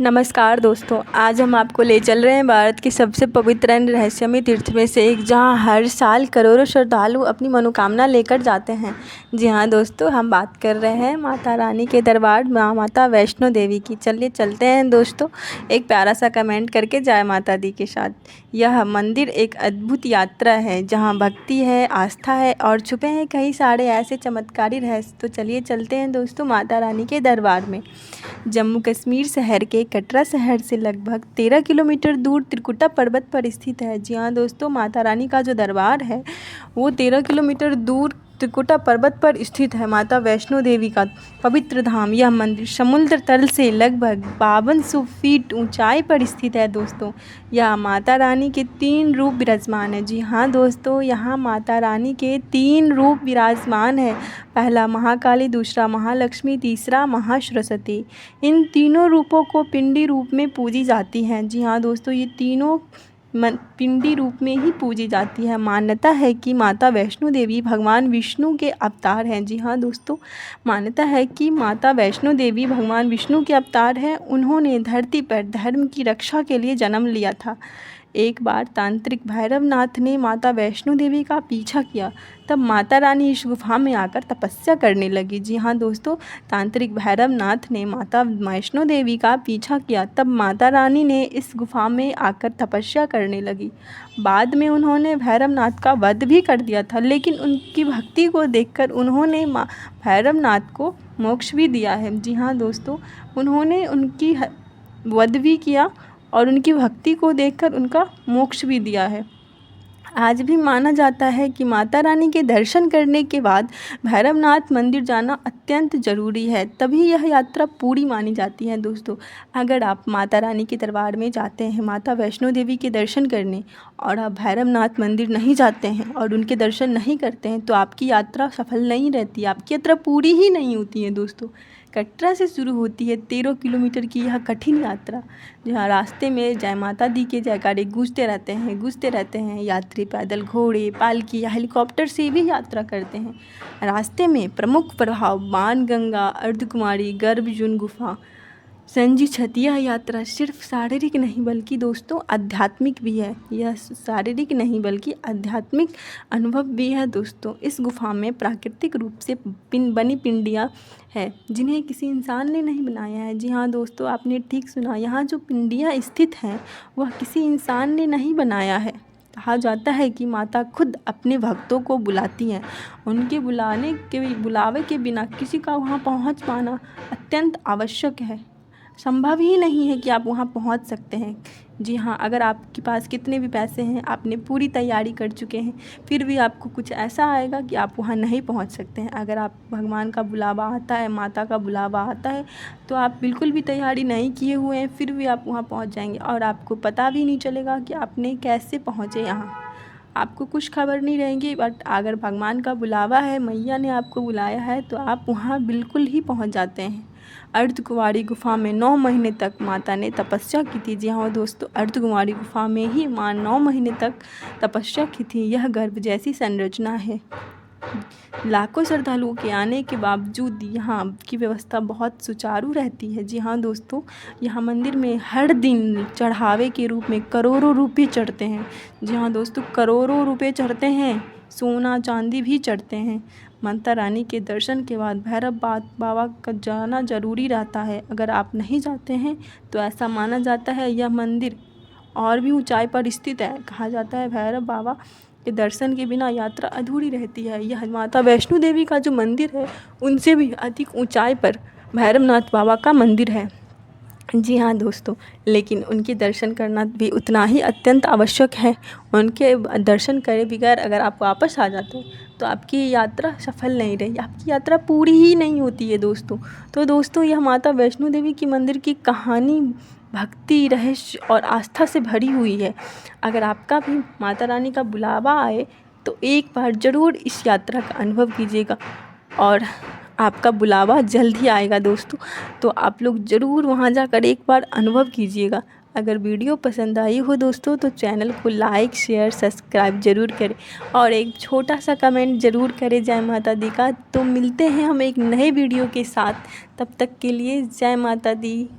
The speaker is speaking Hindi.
नमस्कार दोस्तों, आज हम आपको ले चल रहे हैं भारत के सबसे पवित्र एवं रहस्यमय तीर्थ में से एक, जहां हर साल करोड़ों श्रद्धालु अपनी मनोकामना लेकर जाते हैं। जी हाँ दोस्तों, हम बात कर रहे हैं माता रानी के दरबार माता वैष्णो देवी की। चलिए चलते हैं दोस्तों, एक प्यारा सा कमेंट करके जय माता दी के साथ। यह मंदिर एक अद्भुत यात्रा है जहाँ भक्ति है, आस्था है और छुपे हैं कई सारे ऐसे चमत्कारी रहस्य। तो चलिए चलते हैं दोस्तों माता रानी के दरबार में। जम्मू कश्मीर शहर के कटरा शहर से लगभग 13 किलोमीटर दूर त्रिकुटा पर्वत पर स्थित है। जी हाँ दोस्तों, माता रानी का जो दरबार है वो 13 किलोमीटर दूर त्रिकुटा पर्वत पर स्थित है। माता वैष्णो देवी का पवित्र धाम। यह मंदिर समुद्र तल से लगभग 5200 फीट ऊंचाई पर स्थित है दोस्तों। यह माता रानी के 3 रूप विराजमान है। जी हाँ दोस्तों, यहाँ माता रानी के 3 रूप विराजमान है। पहला महाकाली, दूसरा महालक्ष्मी, तीसरा महासरस्वती। इन तीनों रूपों को पिंडी रूप में पूजी जाती हैं। जी हाँ दोस्तों, ये तीनों पिंडी रूप में ही पूजी जाती है। मान्यता है कि माता वैष्णो देवी भगवान विष्णु के अवतार हैं। जी हाँ दोस्तों, मान्यता है कि माता वैष्णो देवी भगवान विष्णु के अवतार हैं। उन्होंने धरती पर धर्म की रक्षा के लिए जन्म लिया था। एक बार तांत्रिक भैरवनाथ ने माता वैष्णो देवी का पीछा किया, तब माता रानी इस गुफा में आकर तपस्या करने लगी। जी हाँ दोस्तों, तांत्रिक भैरवनाथ ने माता वैष्णो देवी का पीछा किया, तब माता रानी ने इस गुफा में आकर तपस्या करने लगी। बाद में उन्होंने भैरवनाथ का वध भी कर दिया था, लेकिन उनकी भक्ति को देखकर उन्होंने भैरवनाथ को मोक्ष भी दिया है। जी हाँ दोस्तों, उन्होंने उनकी वध भी किया और उनकी भक्ति को देखकर उनका मोक्ष भी दिया है। आज भी माना जाता है कि माता रानी के दर्शन करने के बाद भैरवनाथ मंदिर जाना अत्यंत ज़रूरी है, तभी यह यात्रा पूरी मानी जाती है दोस्तों। अगर आप माता रानी के दरबार में जाते हैं माता वैष्णो देवी के दर्शन करने और आप भैरवनाथ मंदिर नहीं जाते हैं और उनके दर्शन नहीं करते हैं तो आपकी यात्रा सफल नहीं रहती, आपकी यात्रा पूरी ही नहीं होती है दोस्तों। कटरा से शुरू होती है 13 किलोमीटर की यह कठिन यात्रा, जहाँ रास्ते में जय माता दी के जयकारे गूंजते रहते हैं। यात्री पैदल, घोड़े, पालकी या हेलीकॉप्टर से भी यात्रा करते हैं। रास्ते में प्रमुख प्रभाव बाणगंगा, अर्धकुमारी, गर्भजून गुफा, संजी छती। यह यात्रा सिर्फ शारीरिक नहीं बल्कि दोस्तों आध्यात्मिक भी है। यह शारीरिक नहीं बल्कि आध्यात्मिक अनुभव भी है दोस्तों। इस गुफा में प्राकृतिक रूप से बनी पिंडियाँ है जिन्हें किसी इंसान ने नहीं बनाया है। जी हाँ दोस्तों, आपने ठीक सुना, यहाँ जो पिंडियाँ स्थित हैं वह किसी इंसान ने नहीं बनाया है। कहा जाता है कि माता खुद अपने भक्तों को बुलाती हैं। उनके बुलावे के बिना किसी का वहाँ पहुँच पाना अत्यंत आवश्यक है। संभव ही नहीं है कि आप वहाँ पहुँच सकते हैं। जी हाँ, अगर आपके पास कितने भी पैसे हैं, आपने पूरी तैयारी कर चुके हैं, फिर भी आपको कुछ ऐसा आएगा कि आप वहाँ नहीं पहुँच सकते हैं। अगर आप भगवान का बुलावा आता है, माता का बुलावा आता है, तो आप बिल्कुल भी तैयारी नहीं किए हुए हैं, फिर भी आप वहाँ पहुँच जाएंगे और आपको पता भी नहीं चलेगा कि आपने कैसे पहुँचे यहाँ। आपको कुछ खबर नहीं रहेगी। बट अगर भगवान का बुलावा है, मैया ने आपको बुलाया है, तो आप वहाँ बिल्कुल ही पहुँच जाते हैं। अर्धकुंवारी गुफा में 9 महीने तक माता ने तपस्या की थी। जी हाँ दोस्तों, अर्धकुंवारी गुफा में ही माँ 9 महीने तक तपस्या की थी। यह गर्भ जैसी संरचना है। लाखों श्रद्धालुओं के आने के बावजूद यहाँ की व्यवस्था बहुत सुचारू रहती है। जी हाँ दोस्तों, यहाँ मंदिर में हर दिन चढ़ावे के रूप में करोड़ों रुपये चढ़ते हैं। जी हाँ दोस्तों, करोड़ों रुपये चढ़ते हैं, सोना चांदी भी चढ़ते हैं। माता रानी के दर्शन के बाद भैरव बाबा का जाना ज़रूरी रहता है। अगर आप नहीं जाते हैं तो ऐसा माना जाता है यह मंदिर और भी ऊंचाई पर स्थित है। कहा जाता है भैरव बाबा के दर्शन के बिना यात्रा अधूरी रहती है। यह माता वैष्णो देवी का जो मंदिर है उनसे भी अधिक ऊंचाई पर भैरवनाथ बाबा का मंदिर है। जी हाँ दोस्तों, लेकिन उनके दर्शन करना भी उतना ही अत्यंत आवश्यक है। उनके दर्शन करे बगैर अगर आप वापस आ जाते हैं तो आपकी यात्रा सफल नहीं रही, आपकी यात्रा पूरी ही नहीं होती है दोस्तों। तो दोस्तों, यह माता वैष्णो देवी की मंदिर की कहानी भक्ति, रहस्य और आस्था से भरी हुई है। अगर आपका भी माता रानी का बुलावा आए तो एक बार ज़रूर इस यात्रा का अनुभव कीजिएगा और आपका बुलावा जल्द ही आएगा दोस्तों। तो आप लोग ज़रूर वहाँ जाकर एक बार अनुभव कीजिएगा। अगर वीडियो पसंद आई हो दोस्तों तो चैनल को लाइक, शेयर, सब्सक्राइब ज़रूर करें और एक छोटा सा कमेंट ज़रूर करें जय माता दी का। तो मिलते हैं हम एक नए वीडियो के साथ, तब तक के लिए जय माता दी।